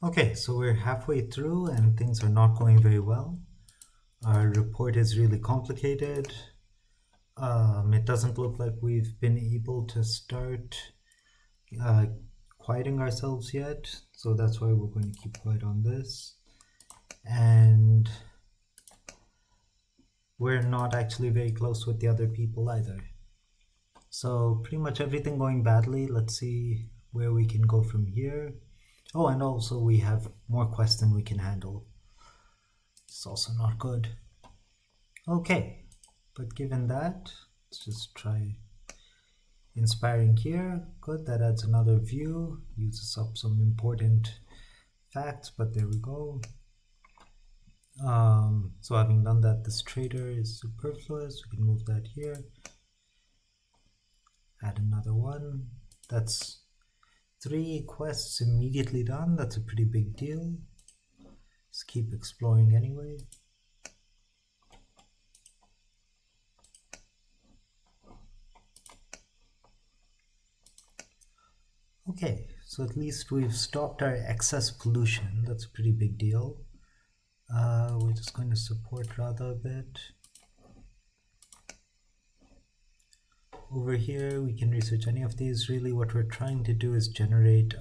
Okay, so we're halfway through and things are not going very well. Our report is really complicated. It doesn't look like we've been able to start uh, quieting ourselves yet, so that's why we're going to keep quiet on this. And we're not actually very close with the other people either. So pretty much everything going badly. Let's see where we can go from here. Oh, and also we have more quests than we can handle. It's also not good. Okay, but given that, let's just try inspiring here. Good, that adds another view, uses up some important facts, but there we go. So having done that, this trader is superfluous. We can move that here. Add another one. That's 3 quests immediately done. That's a pretty big deal. Let's keep exploring anyway. Okay, so at least we've stopped our excess pollution. That's a pretty big deal. We're just going to support Radha a bit. Over here, we can research any of these. Really, what we're trying to do is generate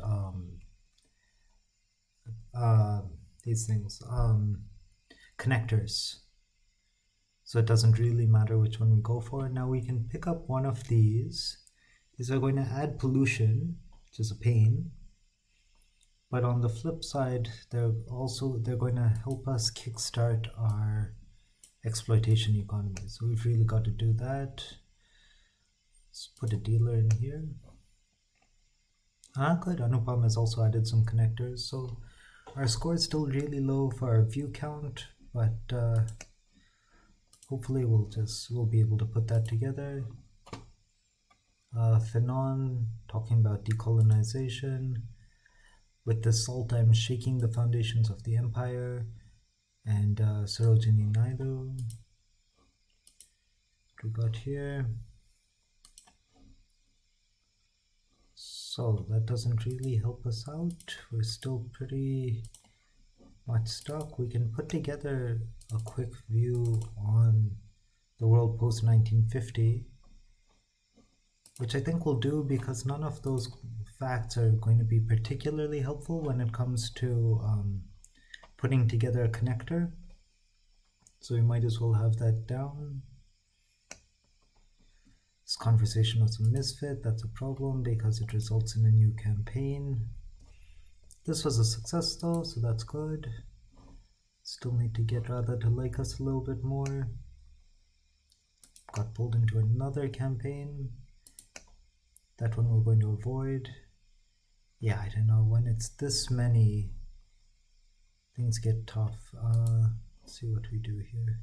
these things, connectors. So it doesn't really matter which one we go for. Now we can pick up one of these. These are going to add pollution, which is a pain. But on the flip side, they're going to help us kickstart our exploitation economy. So we've really got to do that. Let's put a dealer in here. Good. Anupam has also added some connectors. So our score is still really low for our view count, but hopefully we'll be able to put that together. Phenon talking about decolonization. With the salt, I'm shaking the foundations of the empire. And Sarojini Naidu. What we got here? So that doesn't really help us out. We're still pretty much stuck. We can put together a quick view on the world post 1950, which I think we'll do because none of those facts are going to be particularly helpful when it comes to putting together a connector. So we might as well have that down. This conversation was a misfit. That's a problem because it results in a new campaign. This was a success though, so that's good. Still need to get Radha to like us a little bit more. Got pulled into another campaign. That one we're going to avoid. Yeah, I don't know, when it's this many, things get tough. Let's see what we do here.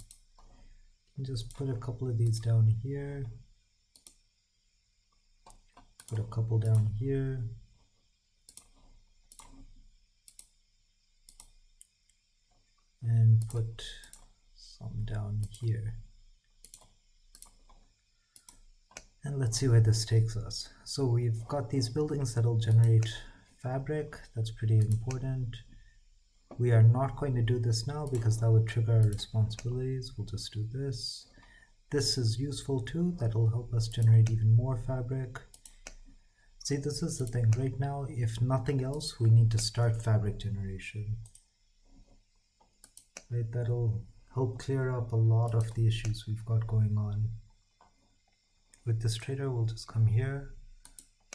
Can just put a couple of these down here. Put a couple down here. And put some down here. And let's see where this takes us. So we've got these buildings that'll generate fabric. That's pretty important. We are not going to do this now because that would trigger our responsibilities. We'll just do this. This is useful too. That'll help us generate even more fabric. See, this is the thing. Right now, if nothing else, we need to start fabric generation. Right, that'll help clear up a lot of the issues we've got going on. With this trader, we'll just come here.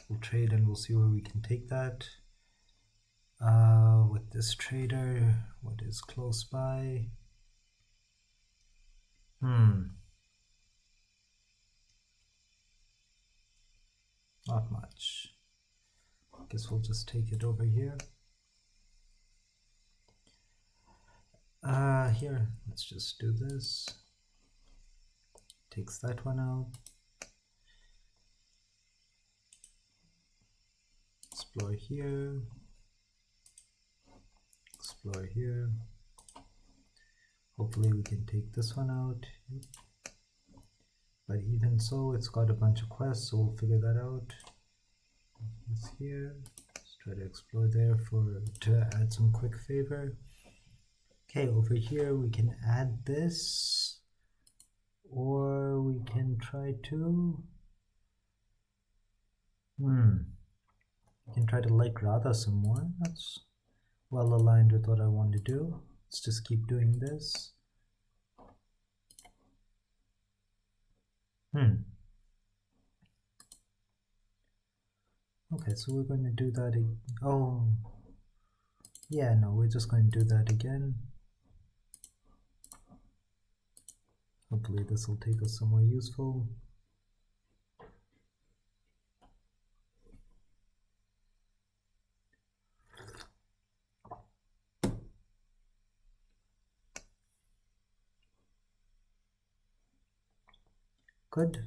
We'll trade and we'll see where we can take that. With this trader, what is close by? Not much. Guess we'll just take it over here. Here, let's just do this. Takes that one out. Explore here. Explore here. Hopefully we can take this one out. But even so, it's got a bunch of quests, so we'll figure that out. It's here. Let's try to explore there to add some quick favor. Okay, over here we can add this, or we can try to we can try to like Radha some more. That's well aligned with what I want to do. Let's just keep doing this. Okay, so we're going to do that oh, yeah, no, we're just going to do that again. Hopefully this will take us somewhere useful. Good.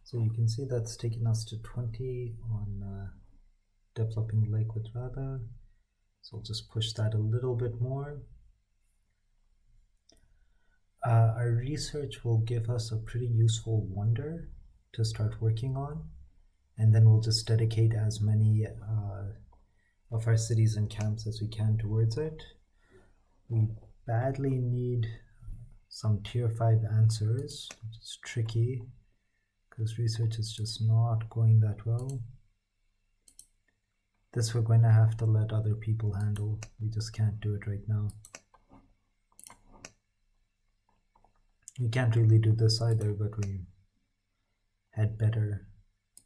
So you can see that's taken us to 20 on developing like with Radha. So I'll just push that a little bit more. Our research will give us a pretty useful wonder to start working on, and then we'll just dedicate as many of our cities and camps as we can towards it. We badly need some tier 5 answers, which is tricky because research is just not going that well. This we're going to have to let other people handle. We just can't do it right now. We can't really do this either, but we had better.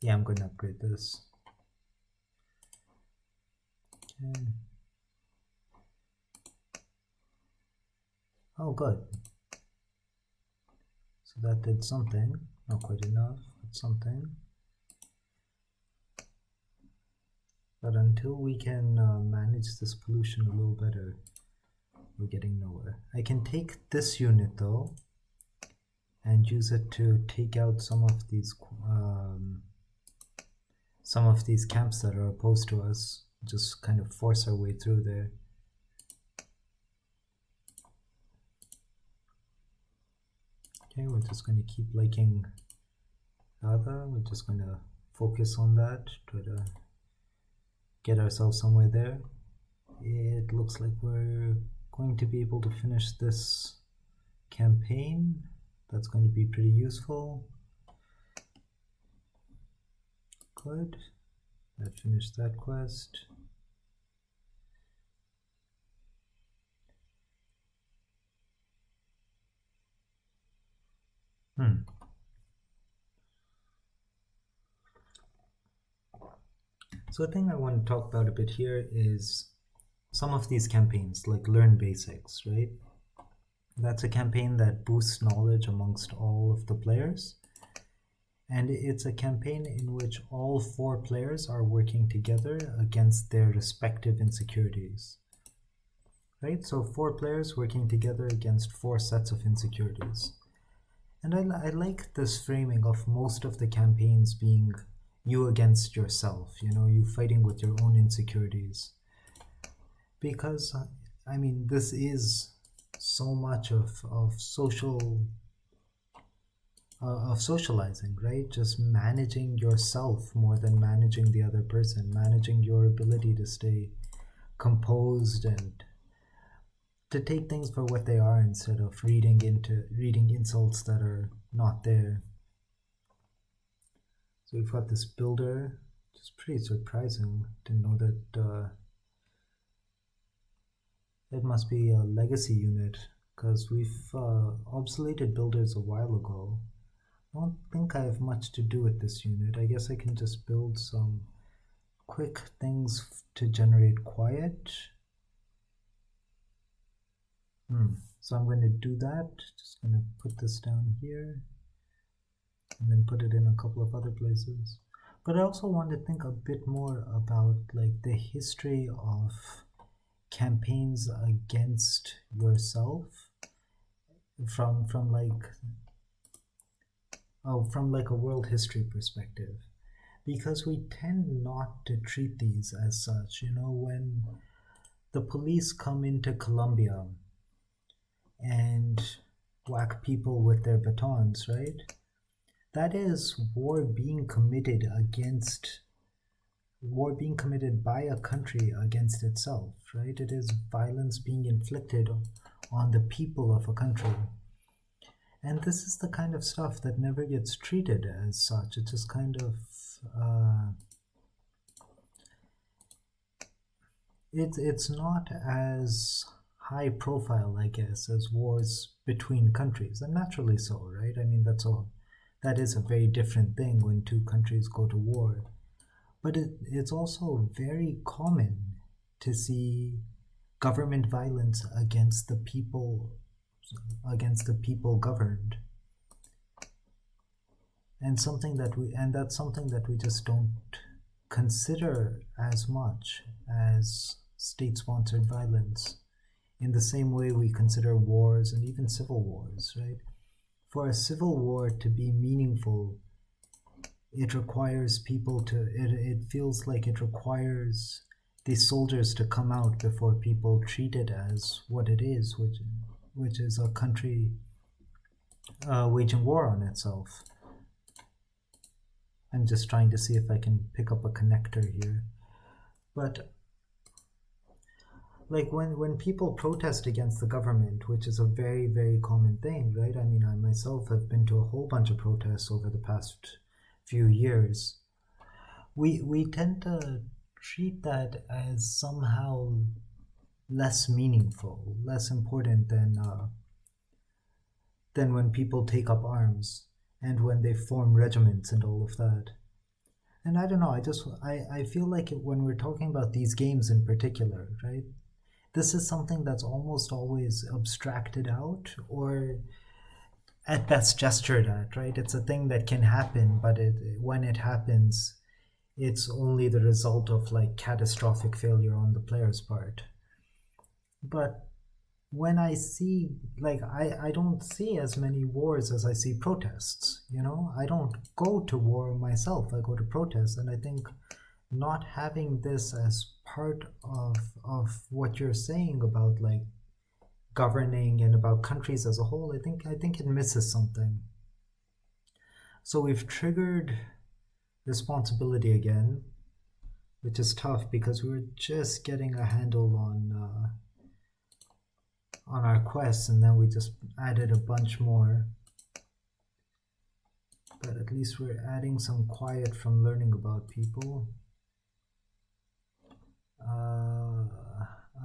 Yeah, I'm going to upgrade this. Okay. Oh, good. So that did something. Not quite enough, but something. But until we can manage this pollution a little better, we're getting nowhere. I can take this unit though and use it to take out some of these camps that are opposed to us. Just kind of force our way through there. Okay, we're just going to keep liking Radha. We're just going to focus on that, try to get ourselves somewhere there. It looks like we're going to be able to finish this campaign. That's going to be pretty useful. Good. That finished that quest. So a thing I want to talk about a bit here is some of these campaigns, like Learn Basics, right? That's a campaign that boosts knowledge amongst all of the players. And it's a campaign in which all 4 players are working together against their respective insecurities. Right? So 4 players working together against 4 sets of insecurities. And I like this framing of most of the campaigns being you against yourself, you fighting with your own insecurities. Because, I mean, this is so much of socializing, right? Just managing yourself more than managing the other person, managing your ability to stay composed and to take things for what they are instead of reading insults that are not there. So we've got this builder, which is pretty surprising. Didn't know that it must be a legacy unit, because we've obsoleted builders a while ago. I don't think I have much to do with this unit. I guess I can just build some quick things to generate quiet. So I'm going to do that. Just going to put this down here and then put it in a couple of other places. But I also want to think a bit more about like the history of campaigns against yourself from like a world history perspective, because we tend not to treat these as such. When the police come into Colombia and whack people with their batons, right? That is war being committed against war being committed by a country against itself, right? It is violence being inflicted on the people of a country. And this is the kind of stuff that never gets treated as such. It just kind of it's not as high profile, I guess, as wars between countries, and naturally so, right? I mean, that is a very different thing when two countries go to war. But it's also very common to see government violence against the people governed, and that's something that we just don't consider as much as state-sponsored violence, in the same way we consider wars and even civil wars, right? For a civil war to be meaningful, it requires people to it feels like it requires the soldiers to come out before people treat it as what it is, which is a country waging war on itself. I'm just trying to see if I can pick up a connector here. But like when people protest against the government, which is a very, very common thing, right? I mean, I myself have been to a whole bunch of protests over the past few years. We tend to treat that as somehow less meaningful, less important than when people take up arms and when they form regiments and all of that. And I don't know, I feel like when we're talking about these games in particular, right? This is something that's almost always abstracted out, or at best gestured at, right? It's a thing that can happen, but when it happens, it's only the result of like catastrophic failure on the player's part. But when I see, like, I don't see as many wars as I see protests, you know? I don't go to war myself, I go to protests, and I think not having this as part of what you're saying about like governing and about countries as a whole, I think it misses something. So we've triggered responsibility again, which is tough because we were just getting a handle on our quests, and then we just added a bunch more. But at least we're adding some quiet from learning about people.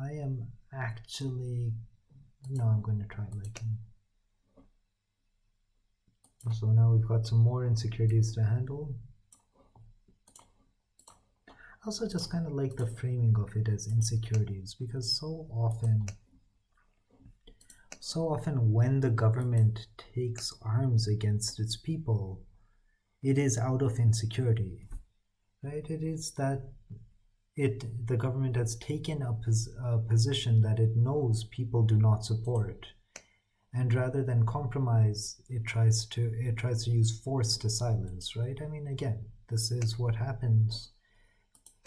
I am actually... No, I'm going to try liking. So now we've got some more insecurities to handle. I also just kind of like the framing of it as insecurities, because so often when the government takes arms against its people, it is out of insecurity, right? It is that the government has taken a position that it knows people do not support, and rather than compromise, it tries to use force to silence, right? I mean, again, this is what happens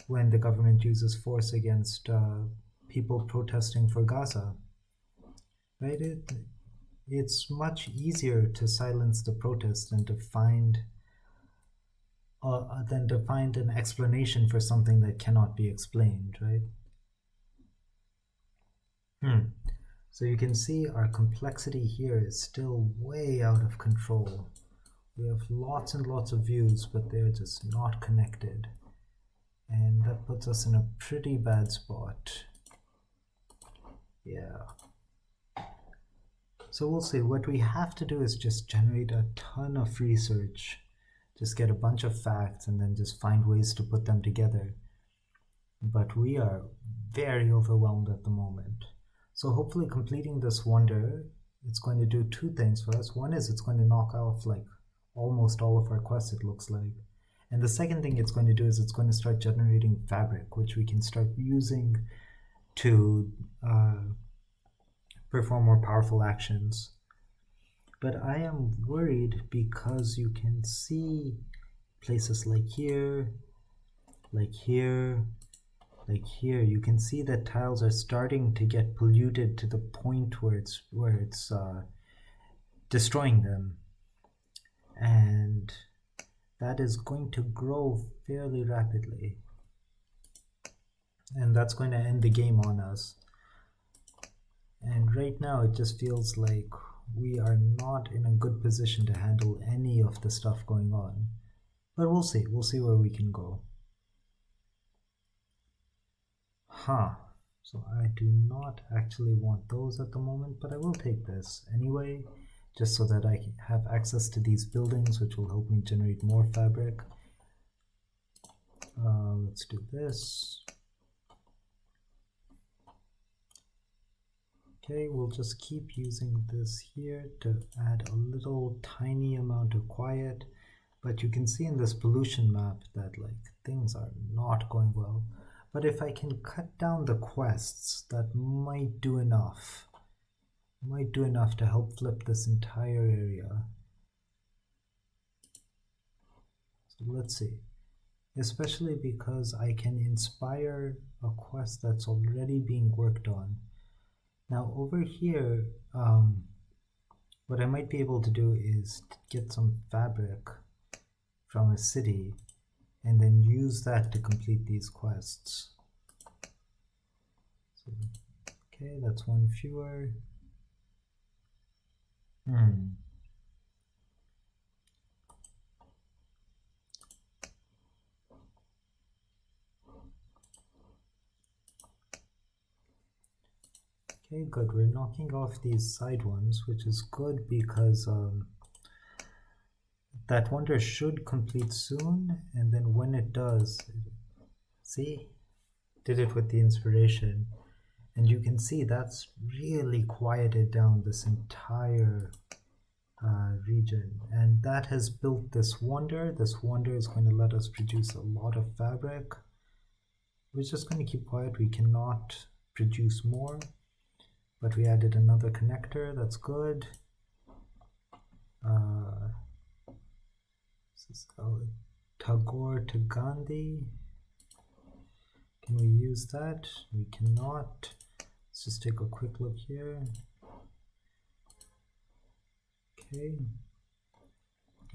when the government uses force against people protesting for Gaza, right? It's much easier to silence the protest than to find an explanation for something that cannot be explained, right? So you can see our complexity here is still way out of control. We have lots and lots of views, but they're just not connected. And that puts us in a pretty bad spot. Yeah. So we'll see. What we have to do is just generate a ton of research. Just get a bunch of facts and then just find ways to put them together. But we are very overwhelmed at the moment. So hopefully completing this wonder, it's going to do two things for us. One is it's going to knock off like almost all of our quests, it looks like. And the second thing it's going to do is it's going to start generating fabric, which we can start using to perform more powerful actions. But I am worried because you can see places like here, like here, like here. You can see that tiles are starting to get polluted to the point where it's destroying them, and that is going to grow fairly rapidly. and that's going to end the game on us. And right now it just feels like we are not in a good position to handle any of the stuff going on. But we'll see where we can go. So I do not actually want those at the moment, but I will take this anyway, just so that I have access to these buildings, which will help me generate more fabric. Let's do this. Okay, we'll just keep using this here to add a little tiny amount of quiet, but you can see in this pollution map that like things are not going well. But if I can cut down the quests, that might do enough. Might do enough to help flip this entire area. So let's see. Especially because I can inspire a quest that's already being worked on. Now over here, what I might be able to do is get some fabric from a city and then use that to complete these quests. So, okay, that's one fewer. Okay, good. We're knocking off these side ones, which is good because that wonder should complete soon, and then when it does, see, did it with the inspiration, and you can see that's really quieted down this entire region, and that has built this wonder. This wonder is going to let us produce a lot of fabric. We're just going to keep quiet. We cannot produce more, but we added another connector. That's good. This is Tagore to Gandhi. Can we use that? We cannot. Let's just take a quick look here. Okay.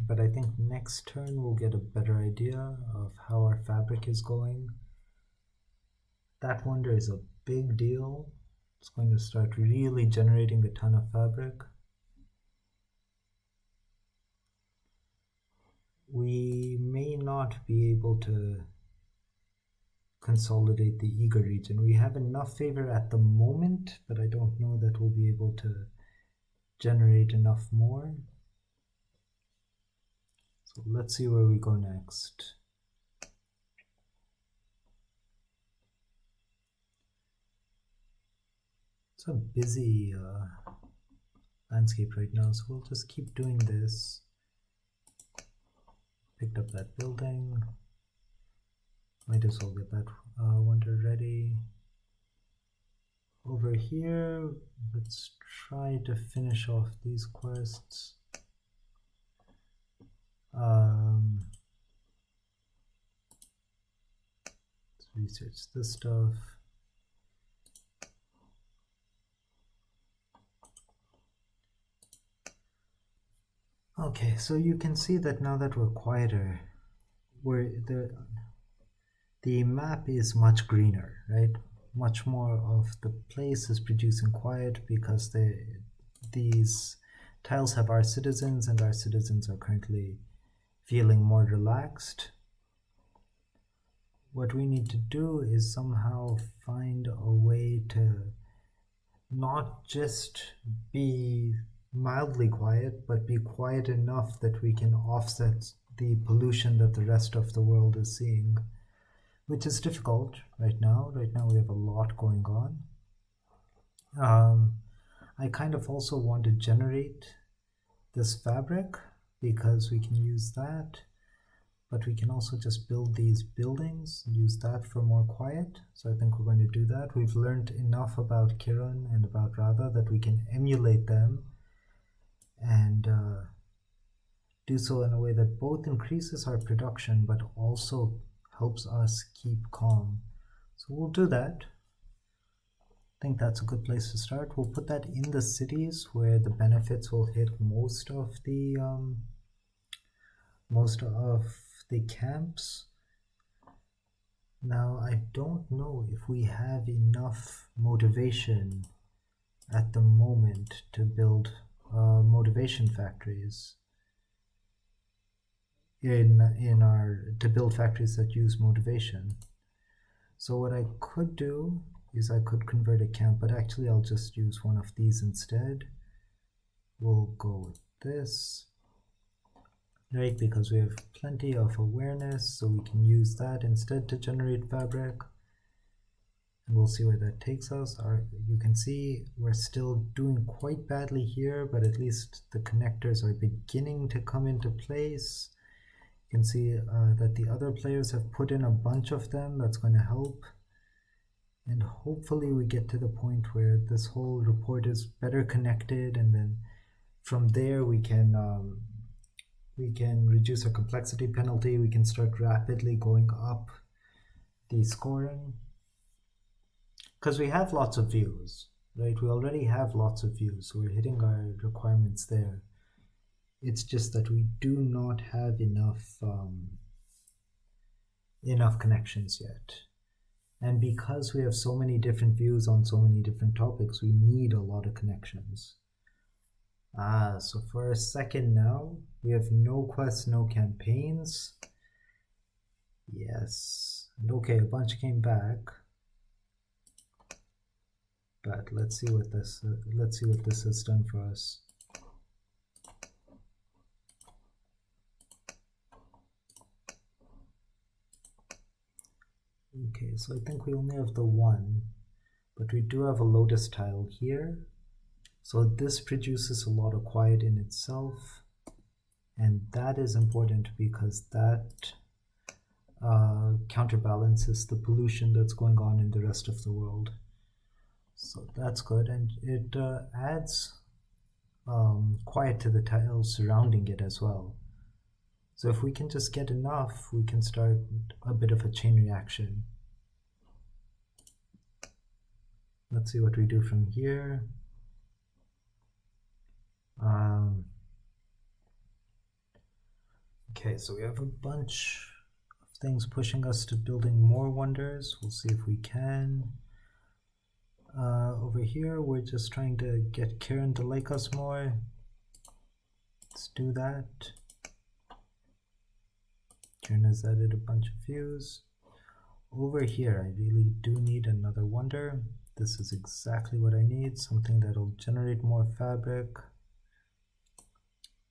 But I think next turn we'll get a better idea of how our fabric is going. That wonder is a big deal. It's going to start really generating a ton of fabric. We may not be able to consolidate the eager region. We have enough favor at the moment, but I don't know that we'll be able to generate enough more. So let's see where we go next. It's a busy landscape right now, so we'll just keep doing this. Picked up that building. Might as well get that wonder ready. Over here, let's try to finish off these quests. Let's research this stuff. Okay, so you can see that now that we're quieter, the map is much greener, right? Much more of the place is producing quiet because these tiles have our citizens, and our citizens are currently feeling more relaxed. What we need to do is somehow find a way to not just be mildly quiet, but be quiet enough that we can offset the pollution that the rest of the world is seeing, which is difficult right now. Right now we have a lot going on. I kind of also want to generate this fabric because we can use that, but we can also just build these buildings, use that for more quiet. So I think we're going to do that. We've learned enough about Kiran and about Radha that we can emulate them and do so in a way that both increases our production but also helps us keep calm. So we'll do that. I think that's a good place to start. We'll put that in the cities where the benefits will hit most of the camps. Now, I don't know if we have enough motivation at the moment to build motivation factories to build factories that use motivation. So what I could do is I could convert a camp, but actually I'll just use one of these instead. We'll go with this, right? Because we have plenty of awareness, so we can use that instead to generate fabric. And we'll see where that takes us. You can see we're still doing quite badly here, but at least the connectors are beginning to come into place. You can see that the other players have put in a bunch of them. That's going to help. And hopefully we get to the point where this whole report is better connected, and then from there we can reduce our complexity penalty. We can start rapidly going up the scoring. Because we have lots of views, right? We already have lots of views, so we're hitting our requirements there. It's just that we do not have enough connections yet. And because we have so many different views on so many different topics, we need a lot of connections. So for a second now, we have no quests, no campaigns. Yes. And okay, a bunch came back. But let's see what this has done for us. Okay, so I think we only have the one, but we do have a lotus tile here. So this produces a lot of quiet in itself, and that is important because that counterbalances the pollution that's going on in the rest of the world. So that's good, and it adds quiet to the tiles surrounding it as well. So if we can just get enough, we can start a bit of a chain reaction. Let's see what we do from here. Okay, so we have a bunch of things pushing us to building more wonders. We'll see if we can. Over here, we're just trying to get Karen to like us more. Let's do that. Karen has added a bunch of views. Over here, I really do need another wonder. This is exactly what I need, something that'll generate more fabric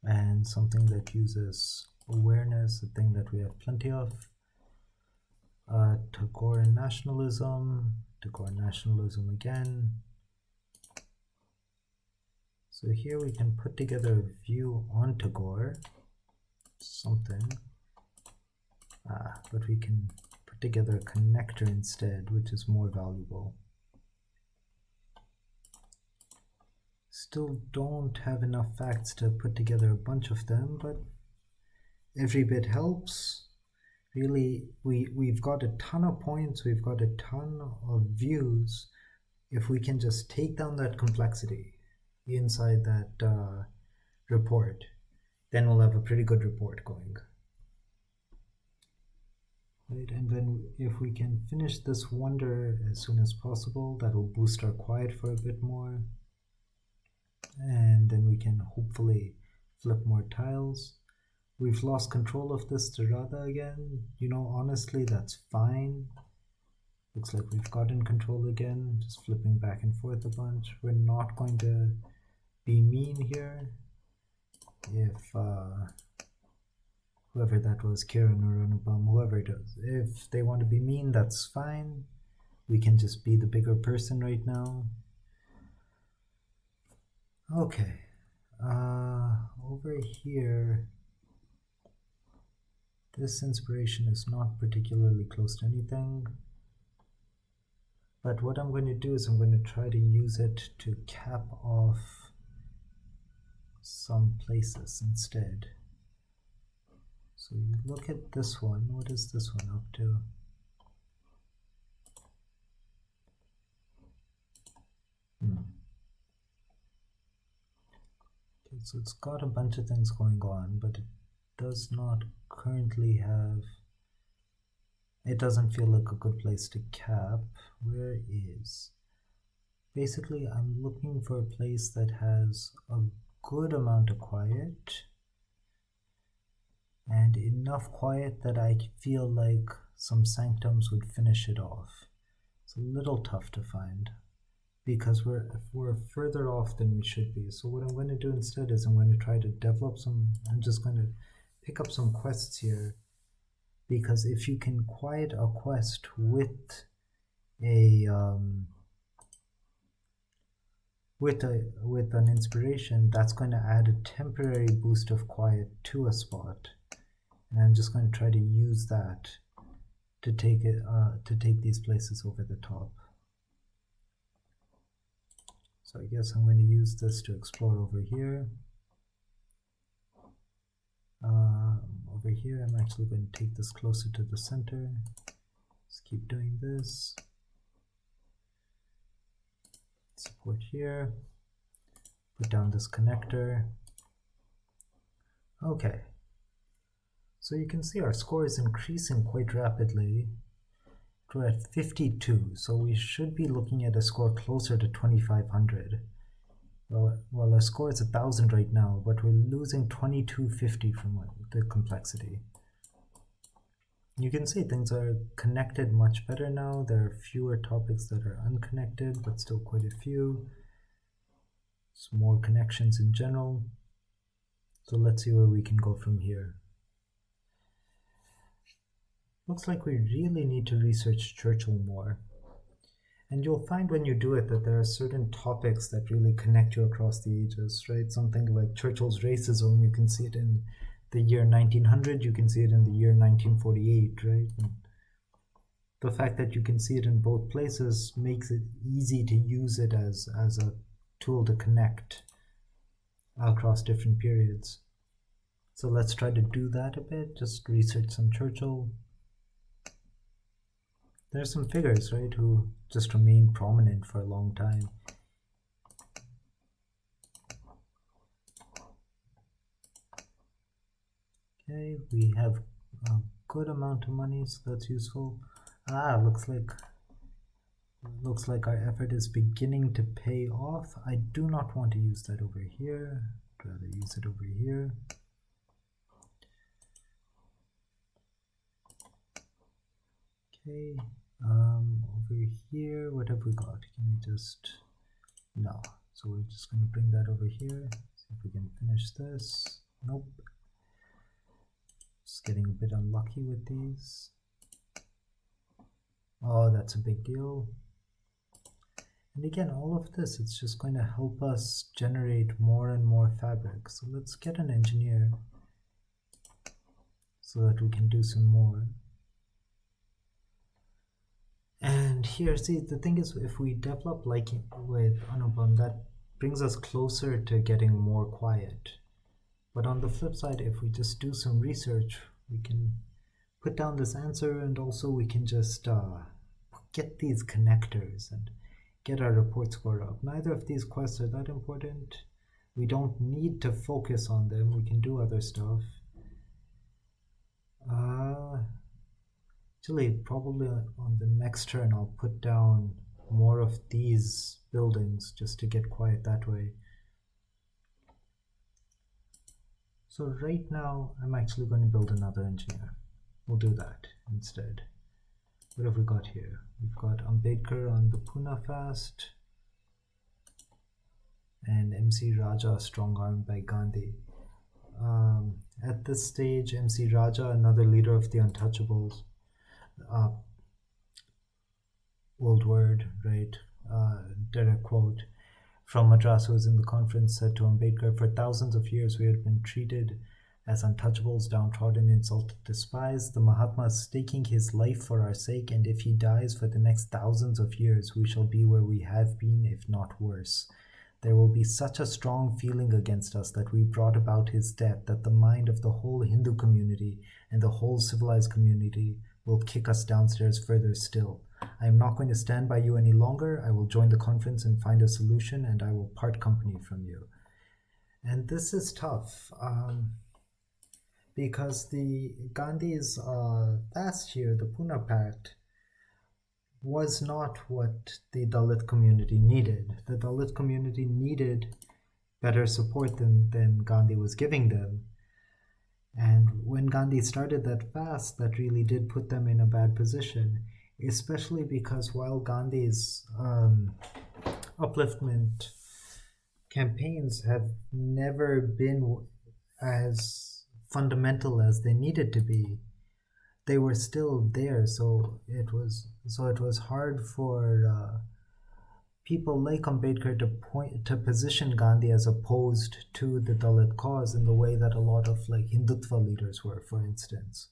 and something that uses awareness, a thing that we have plenty of. Tagore nationalism again. So here we can put together a view on Tagore, something, but we can put together a connector instead, which is more valuable. Still don't have enough facts to put together a bunch of them, but every bit helps. Really, we've got a ton of points, we've got a ton of views. If we can just take down that complexity inside that report, then we'll have a pretty good report going. Right, and then if we can finish this wonder as soon as possible, that'll boost our quiet for a bit more. And then we can hopefully flip more tiles. We've lost control of this to Radha again. You know, honestly, that's fine. Looks like we've gotten control again, just flipping back and forth a bunch. We're not going to be mean here. If whoever that was, Kiran or Anupam, whoever it is, if they want to be mean, that's fine. We can just be the bigger person right now. Okay, over here, this inspiration is not particularly close to anything, but what I'm going to do is I'm going to try to use it to cap off some places instead. So you look at this one. What is this one up to? Okay, so it's got a bunch of things going on, but it does not currently have it doesn't feel like a good place to cap. Where is... Basically, I'm looking for a place that has a good amount of quiet and enough quiet that I feel like some sanctums would finish it off. It's a little tough to find because we're further off than we should be. So what I'm going to do instead is I'm going to try to develop some... I'm just going to pick up some quests here, because if you can quiet a quest with an inspiration, that's going to add a temporary boost of quiet to a spot, and I'm just going to try to use that to take these places over the top. So I guess I'm going to use this to explore over here. Over here, I'm actually going to take this closer to the center. Let's keep doing this. Support here. Put down this connector. Okay. So you can see our score is increasing quite rapidly. We're at 52, so we should be looking at a score closer to 2500. Well, our score is 1000 right now, but we're losing 2250 from the complexity. You can see things are connected much better now. There are fewer topics that are unconnected, but still quite a few. Some more connections in general. So let's see where we can go from here. Looks like we really need to research Churchill more. And you'll find when you do it that there are certain topics that really connect you across the ages, right? Something like Churchill's racism, you can see it in the year 1900, you can see it in the year 1948, right? And the fact that you can see it in both places makes it easy to use it as a tool to connect across different periods. So let's try to do that a bit, just research some Churchill. There's some figures, right, who just remain prominent for a long time. Okay, we have a good amount of money, so that's useful. Looks like our effort is beginning to pay off. I do not want to use that over here. I'd rather use it over here. Okay. Over here, what have we got? Can we just... No. So we're just going to bring that over here. See if we can finish this. Nope. Just getting a bit unlucky with these. Oh, that's a big deal. And again, all of this, it's just going to help us generate more and more fabric. So let's get an engineer so that we can do some more. And here, see, the thing is, if we develop liking with Anupam, that brings us closer to getting more quiet. But on the flip side, if we just do some research, we can put down this answer, and also we can just get these connectors and get our report score up. Neither of these quests are that important. We don't need to focus on them. We can do other stuff. Actually, probably on the next turn, I'll put down more of these buildings just to get quiet that way. So right now, I'm actually going to build another engineer. We'll do that instead. What have we got here? We've got Ambedkar on the Pune Fast and MC Raja, Strong Arm by Gandhi. At this stage, MC Raja, another leader of the Untouchables, old word, right? Direct quote from Madras, who was in the conference, said to Ambedkar, "For thousands of years we had been treated as untouchables, downtrodden, insulted, despised. The Mahatma is staking his life for our sake, and if he dies for the next thousands of years, we shall be where we have been, if not worse. There will be such a strong feeling against us that we brought about his death that the mind of the whole Hindu community and the whole civilized community will kick us downstairs further still. I am not going to stand by you any longer. I will join the conference and find a solution, and I will part company from you." And this is tough, because the Gandhi's fast here, the Pune Pact, was not what the Dalit community needed. The Dalit community needed better support than Gandhi was giving them. And when Gandhi started that fast, that really did put them in a bad position, especially because while Gandhi's upliftment campaigns have never been as fundamental as they needed to be, they were still there. So it was hard for people like Ambedkar to position Gandhi as opposed to the Dalit cause in the way that a lot of like Hindutva leaders were, for instance.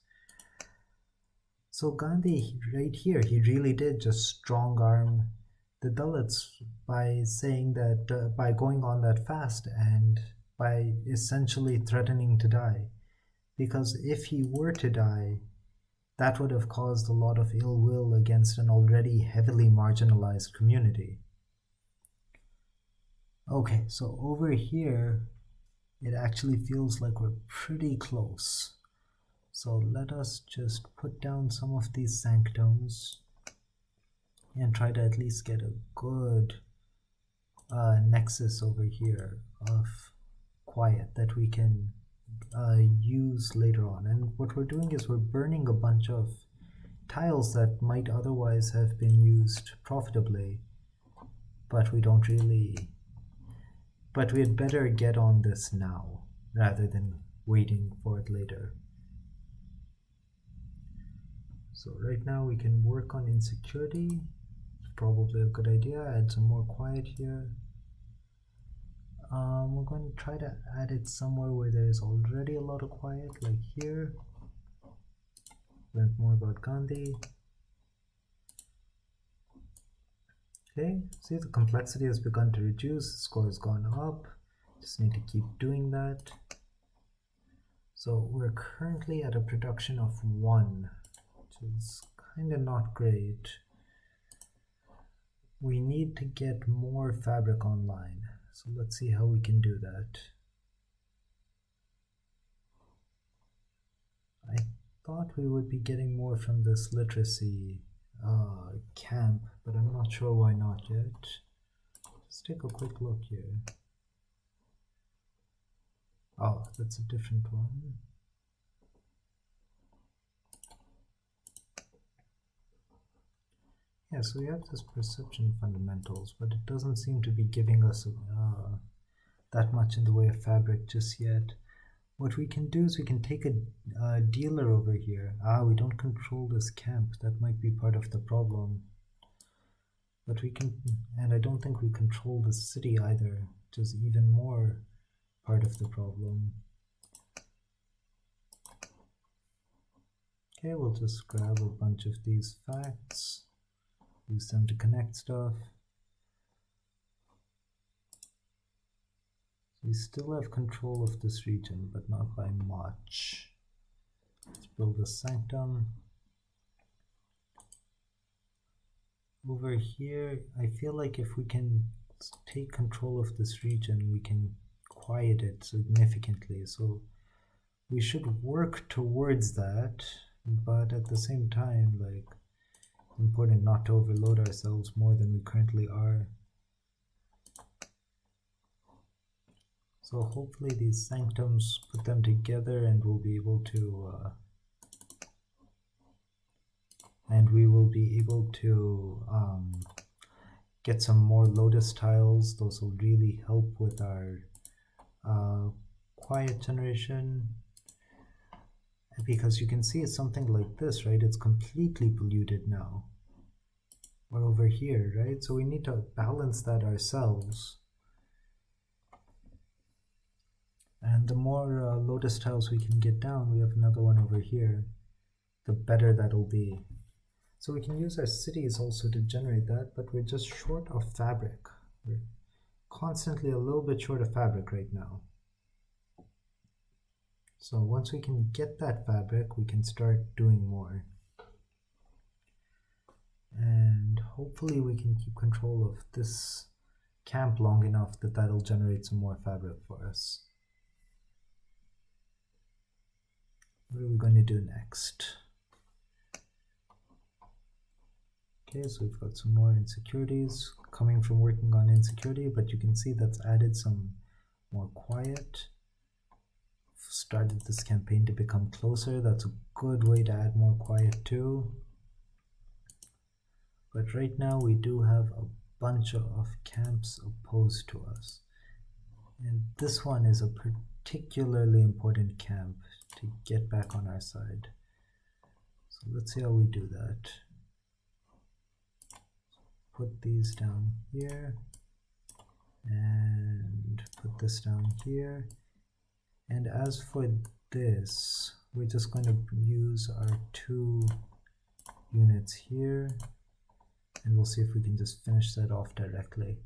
So Gandhi, right here, he really did just strong arm the Dalits by saying that, by going on that fast and by essentially threatening to die. Because if he were to die, that would have caused a lot of ill will against an already heavily marginalized community. Okay, so over here, it actually feels like we're pretty close. So let us just put down some of these sanctums and try to at least get a good nexus over here of quiet that we can use later on. And what we're doing is we're burning a bunch of tiles that might otherwise have been used profitably, but we don't really. But we had better get on this now rather than waiting for it later. So right now we can work on insecurity. It's probably a good idea. Add some more quiet here. We're going to try to add it somewhere where there's already a lot of quiet, like here. Learn more about Gandhi. Okay, see, the complexity has begun to reduce, the score has gone up. Just need to keep doing that. So we're currently at a production of 1, which is kind of not great. We need to get more fabric online. So let's see how we can do that. I thought we would be getting more from this literacy camp, but I'm not sure why not yet. Let's take a quick look here. Oh, that's a different one. Yeah, so we have this perception fundamentals, but it doesn't seem to be giving us that much in the way of fabric just yet. What we can do is we can take a dealer over here. We don't control this camp. That might be part of the problem. But we can, and I don't think we control the city either, which is even more part of the problem. Okay, we'll just grab a bunch of these facts, use them to connect stuff. We still have control of this region, but not by much. Let's build a sanctum. Over here, I feel like if we can take control of this region, we can quiet it significantly. So we should work towards that, but at the same time, like, important not to overload ourselves more than we currently are. So hopefully these sanctums, put them together and we'll be able to get some more lotus tiles. Those will really help with our quiet generation, because you can see it's something like this, right? It's completely polluted now, or over here, right? So we need to balance that ourselves. And the more lotus tiles we can get down, we have another one over here, the better that'll be. So we can use our cities also to generate that, but we're just short of fabric. We're constantly a little bit short of fabric right now. So once we can get that fabric, we can start doing more. And hopefully we can keep control of this camp long enough that that'll generate some more fabric for us. What are we going to do next? Okay, so we've got some more insecurities coming from working on insecurity, but you can see that's added some more quiet. Started this campaign to become closer. That's a good way to add more quiet too. But right now we do have a bunch of camps opposed to us. And this one is a particularly important camp to get back on our side. So let's see how we do that. Put these down here and put this down here. And as for this, we're just going to use our 2 units here, and we'll see if we can just finish that off directly.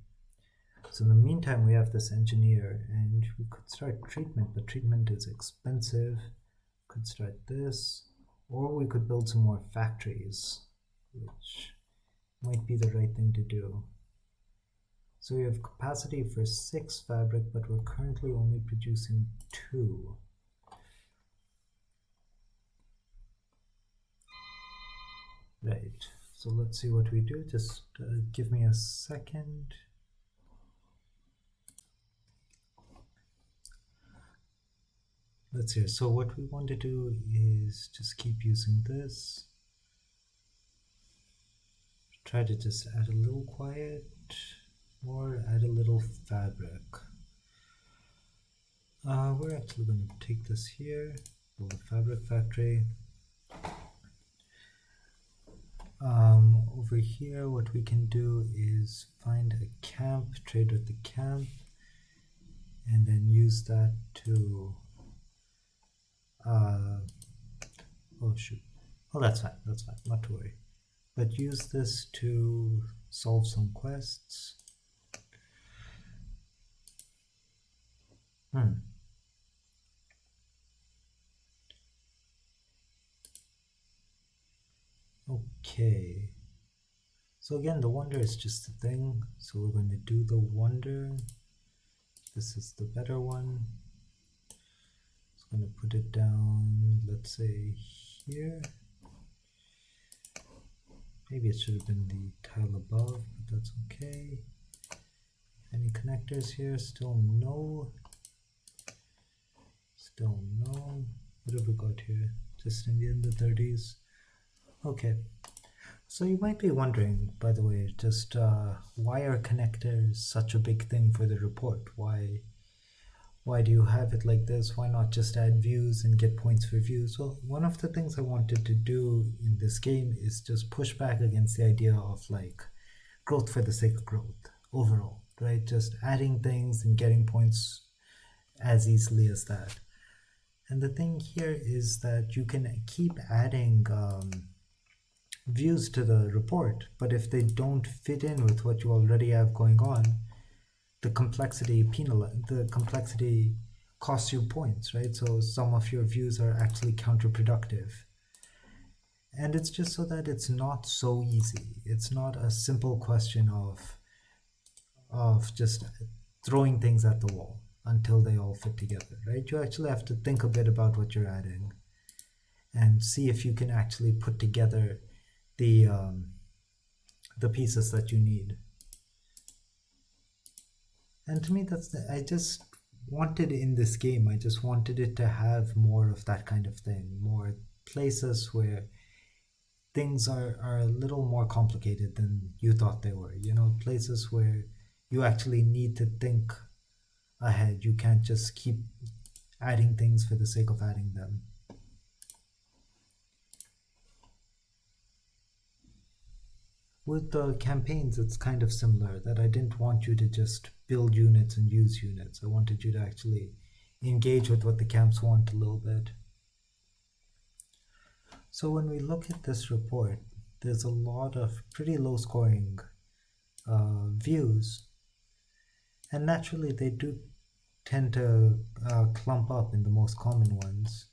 So in the meantime, we have this engineer, and we could start treatment, but treatment is expensive. Could start this, or we could build some more factories, which might be the right thing to do. So we have capacity for 6 fabric, but we're currently only producing 2. Right, so let's see what we do. Just give me a second. Let's see. So what we want to do is just keep using this. Try to just add a little quiet, or add a little fabric. We're actually going to take this here, build a fabric factory. Over here, what we can do is find a camp, trade with the camp, and then use that to oh shoot, oh that's fine, not to worry, but use this to solve some quests. Okay, so again, the wonder is just a thing, so we're going to do the wonder. This is the better one. Just going to put it down, let's say here. Maybe it should have been the tile above, but that's okay. Any connectors here? Still no. Still no. What have we got here? Just in the 30s. Okay. So you might be wondering, by the way, just why are connectors such a big thing for the report? Why do you have it like this? Why not just add views and get points for views? Well, one of the things I wanted to do in this game is just push back against the idea of like growth for the sake of growth overall, right? Just adding things and getting points as easily as that. And the thing here is that you can keep adding views to the report, but if they don't fit in with what you already have going on, the complexity costs you points, right? So some of your views are actually counterproductive. And it's just so that it's not so easy. It's not a simple question of just throwing things at the wall until they all fit together, right? You actually have to think a bit about what you're adding and see if you can actually put together the pieces that you need. And to me, I just wanted in this game, I just wanted it to have more of that kind of thing, more places where things are a little more complicated than you thought they were, you know, places where you actually need to think ahead. You can't just keep adding things for the sake of adding them. With the campaigns, it's kind of similar, that I didn't want you to just build units and use units. I wanted you to actually engage with what the camps want a little bit. So when we look at this report, there's a lot of pretty low scoring views, and naturally they do tend to clump up in the most common ones.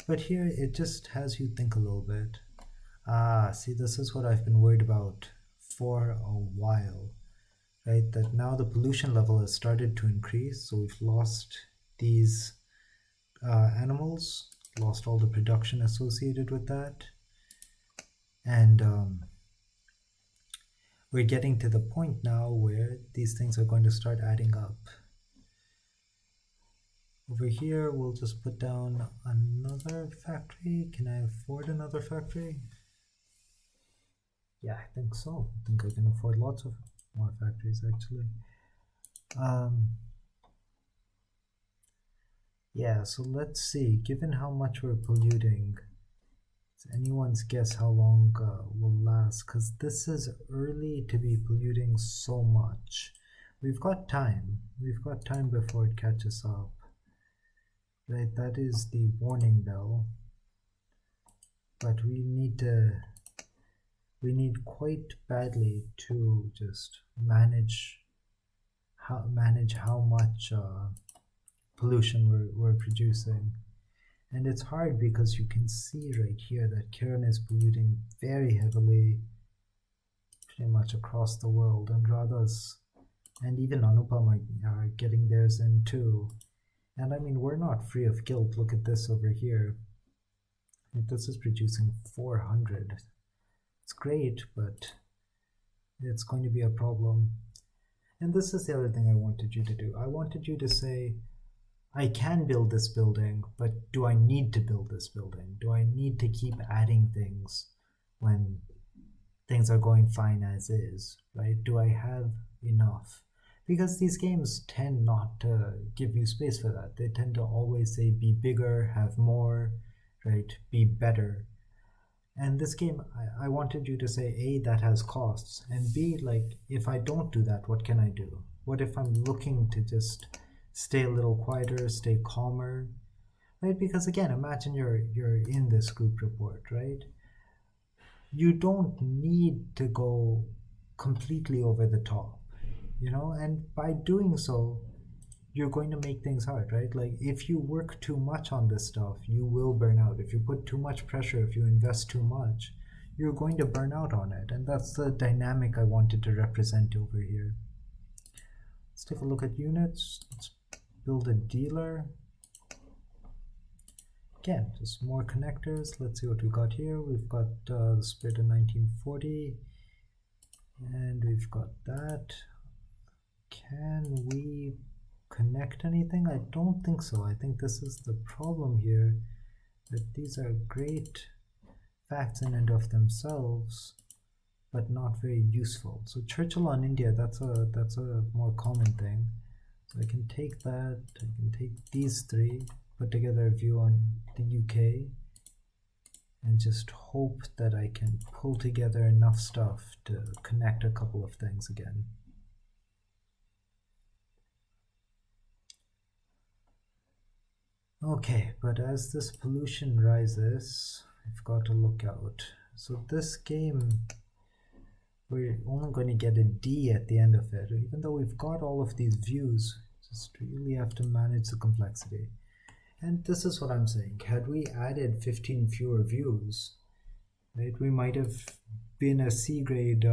But here it just has you think a little bit. See, this is what I've been worried about for a while, right? That now the pollution level has started to increase, so we've lost these animals lost all the production associated with that. And we're getting to the point now where these things are going to start adding up. Over here, we'll just put down another factory. Can I afford another factory? Yeah, I think so. I think I can afford lots of more factories, actually. Yeah, so let's see. Given how much we're polluting, it's anyone's guess how long will last, because this is early to be polluting so much. We've got time. We've got time before it catches up. Right, that is the warning bell. But we need quite badly to just manage how much pollution we're producing. And it's hard because you can see right here that Kiran is polluting very heavily pretty much across the world, and Radha's and even Anupam are getting theirs in too. And I mean, we're not free of guilt. Look at this over here. This is producing 400. It's great, but it's going to be a problem. And this is the other thing I wanted you to do. I wanted you to say, I can build this building, but do I need to build this building? Do I need to keep adding things when things are going fine as is, right? Do I have enough? Because these games tend not to give you space for that. They tend to always say be bigger, have more, right? Be better. And this game, I wanted you to say, A, that has costs, and B, like, if I don't do that, what can I do? What if I'm looking to just stay a little quieter, stay calmer, right? Because again, imagine you're in this group report, right? You don't need to go completely over the top, you know, and by doing so, you're going to make things hard, right? Like if you work too much on this stuff, you will burn out. If you put too much pressure, if you invest too much, you're going to burn out on it. And that's the dynamic I wanted to represent over here. Let's take a look at units. Let's build a dealer. Again, just more connectors. Let's see what we got here. We've got the Spirit of 1940, and we've got that. Can we connect anything? I don't think so. I think this is the problem here, that these are great facts in and of themselves, but not very useful. So Churchill on India, that's a more common thing. So I can take that, I can take these three, put together a view on the UK, and just hope that I can pull together enough stuff to connect a couple of things again. Okay, but as this pollution rises, I've got to look out. So this game, we're only going to get a D at the end of it, even though we've got all of these views. Just really have to manage the complexity. And this is what I'm saying. Had we added 15 fewer views, right, we might have been a C grade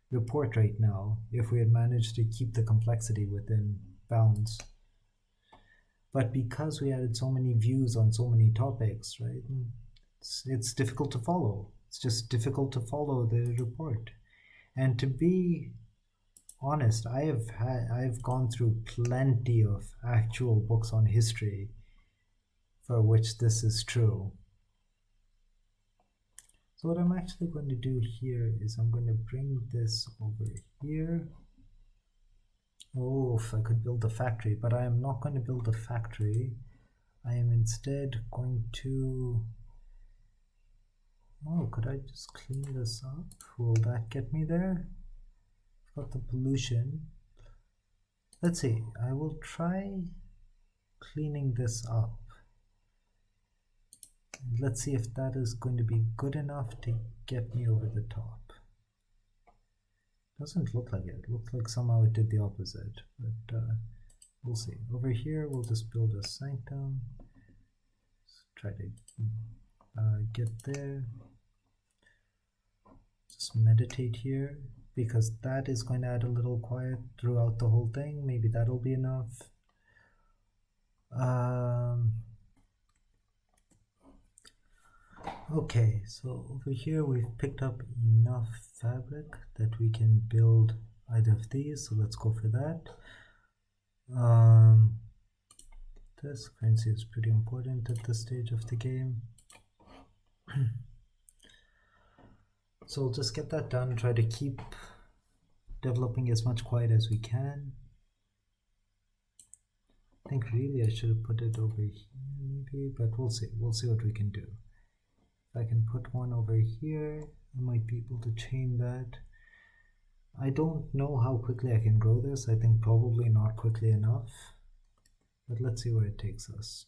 report right now if we had managed to keep the complexity within bounds. But because we added so many views on so many topics, right, it's difficult to follow. It's just difficult to follow the report. And to be honest, I've gone through plenty of actual books on history for which this is true. So what I'm actually going to do here is I'm going to bring this over here. Oh, if I could build a factory, but I am not going to build a factory. I am instead going to... Oh, could I just clean this up? Will that get me there? I've got the pollution. Let's see, I will try cleaning this up. Let's see if that is going to be good enough to get me over the top. Doesn't look like it. It looks like somehow it did the opposite, but we'll see. Over here, we'll just build a sanctum. Let's try to get there. Just meditate here, because that is going to add a little quiet throughout the whole thing. Maybe that'll be enough. Okay, so over here we've picked up enough fabric that we can build either of these, so let's go for that. This currency is pretty important at this stage of the game. So we'll just get that done, try to keep developing as much quiet as we can. I think really I should have put it over here maybe, but we'll see what we can do. If I can put one over here, I might be able to chain that. I don't know how quickly I can grow this. I think probably not quickly enough, but let's see where it takes us.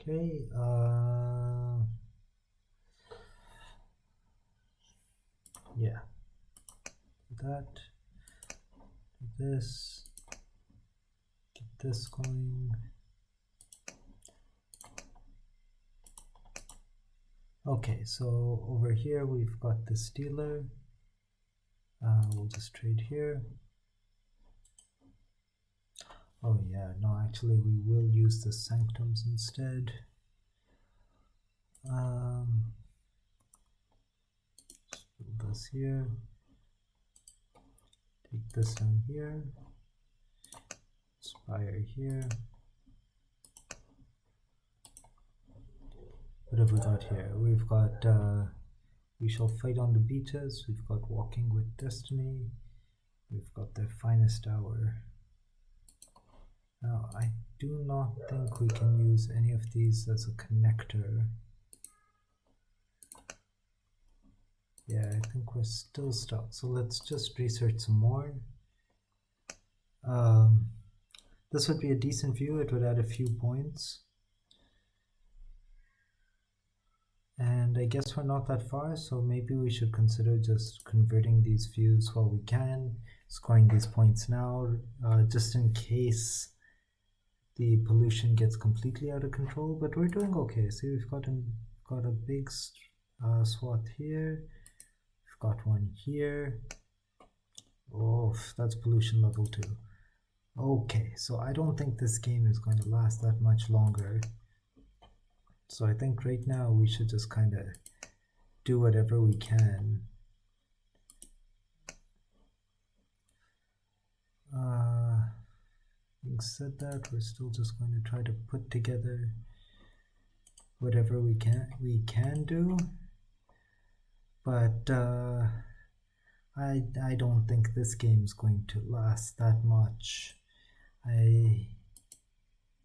Okay, yeah, that, this, get this going. Okay, so over here we've got this dealer. We'll just trade here. Oh yeah, no, actually we will use the sanctums instead. Just build this here. Take this down here. Spire here. What have we got here? We've got we shall fight on the beaches. We've got walking with destiny. We've got their finest hour. Now I do not think we can use any of these as a connector. Yeah, I think we're still stuck. So let's just research some more. This would be a decent view. It would add a few points. And I guess we're not that far, so maybe we should consider just converting these views while we can, scoring these points now, just in case the pollution gets completely out of control. But we're doing okay. See, we've got a big swath here. We've got one here. Oh, that's pollution level 2. Okay, so I don't think this game is going to last that much longer. So I think right now we should just kind of do whatever we can. Having said that, we're still just going to try to put together whatever we can do. But I don't think this game's going to last that much. I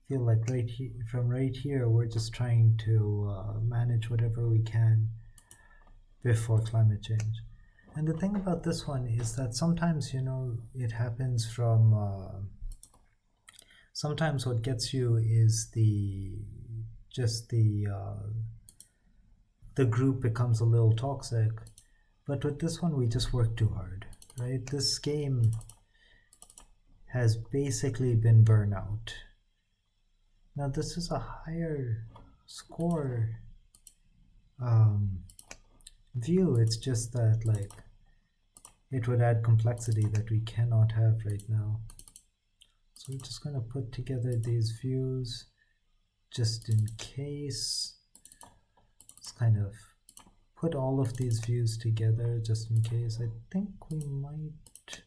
feel like from right here we're just trying to manage whatever we can before climate change. And the thing about this one is that sometimes, you know, it happens from sometimes what gets you is the group becomes a little toxic. But with this one we just work too hard, right? This game has basically been burnout. Now this is a higher score view. It's just that like it would add complexity that we cannot have right now. So we're just going to put together these views just in case. Let's kind of put all of these views together just in case. I think we might.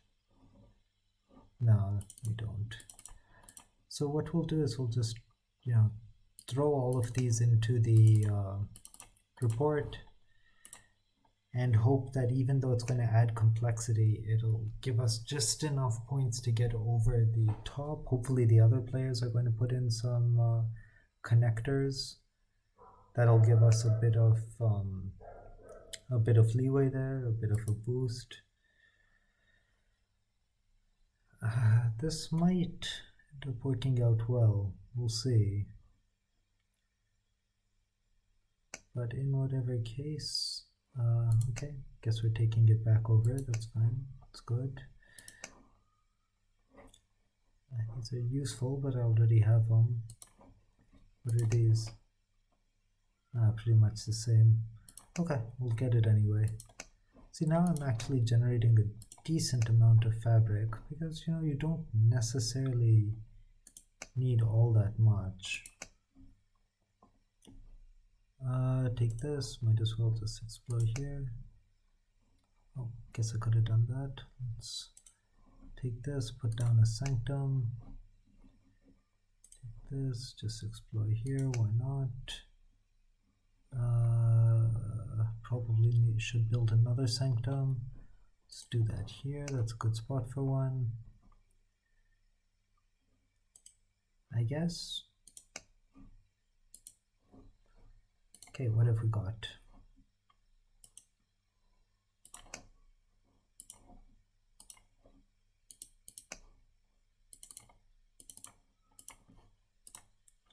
No, we don't. So what we'll do is we'll just, you know, throw all of these into the report and hope that even though it's going to add complexity, it'll give us just enough points to get over the top. Hopefully the other players are going to put in some connectors. That'll give us a bit of leeway there, a bit of a boost. This might end up working out well. We'll see. But in whatever case, okay, guess we're taking it back over. That's fine. It's good. These are useful, but I already have them. What are these? Pretty much the same. Okay, we'll get it anyway. See, now I'm actually generating a decent amount of fabric because, you know, you don't necessarily need all that much. Take this, might as well just explore here. Oh, guess I could have done that. Let's take this, put down a sanctum. Take this, just explore here, why not? Probably should build another sanctum. Let's do that here, that's a good spot for one. I guess. Okay, what have we got?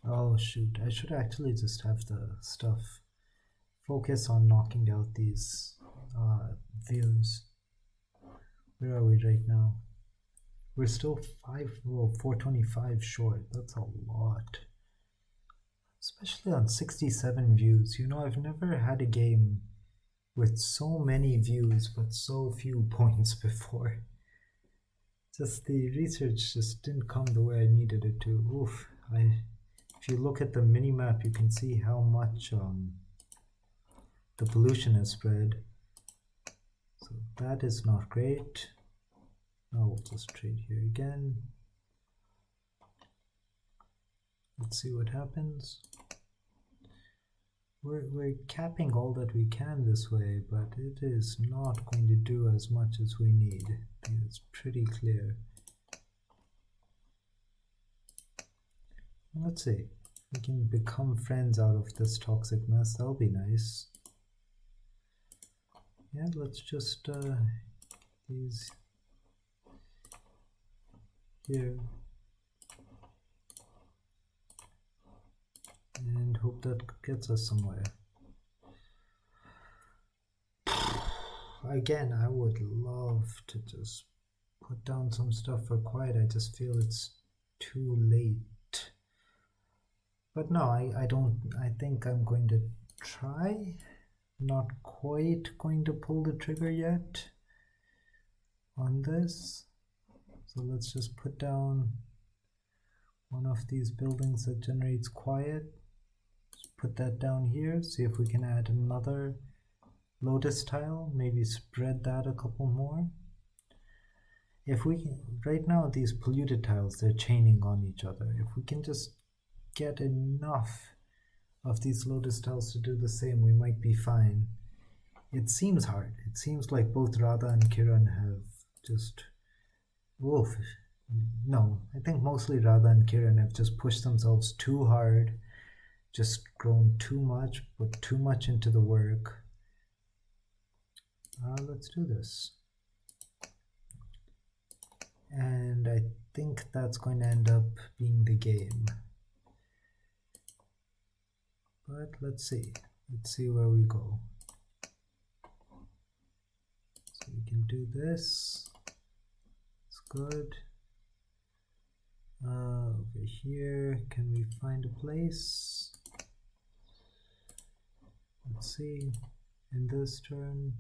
Oh shoot, I should actually just have the stuff focus on knocking out these views. Where are we right now? We're still 425 short. That's a lot. Especially on 67 views. You know, I've never had a game with so many views but so few points before. Just the research just didn't come the way I needed it to. Oof. If you look at the mini-map, you can see how much the pollution has spread. So that is not great. Now we'll just trade here again. Let's see what happens. We're capping all that we can this way, but it is not going to do as much as we need. I think it's pretty clear. Let's see. We can become friends out of this toxic mess. That'll be nice. Yeah, let's just these here and hope that gets us somewhere. Again, I would love to just put down some stuff for quiet. I just feel it's too late. But no, I don't. I think I'm going to try. Not quite going to pull the trigger yet on this. So let's just put down one of these buildings that generates quiet. Just put that down here, see if we can add another lotus tile, maybe spread that a couple more. If we can, right now these polluted tiles, they're chaining on each other. If we can just get enough of these lotus tiles to do the same, we might be fine. It seems hard. It seems like both Radha and Kiran have just no, I think mostly Radha and Kiran have just pushed themselves too hard, just grown too much, put too much into the work. Let's do this. And I think that's going to end up being the game. But let's see. Let's see where we go. So we can do this. It's good. Over here, can we find a place? Let's see. In this turn,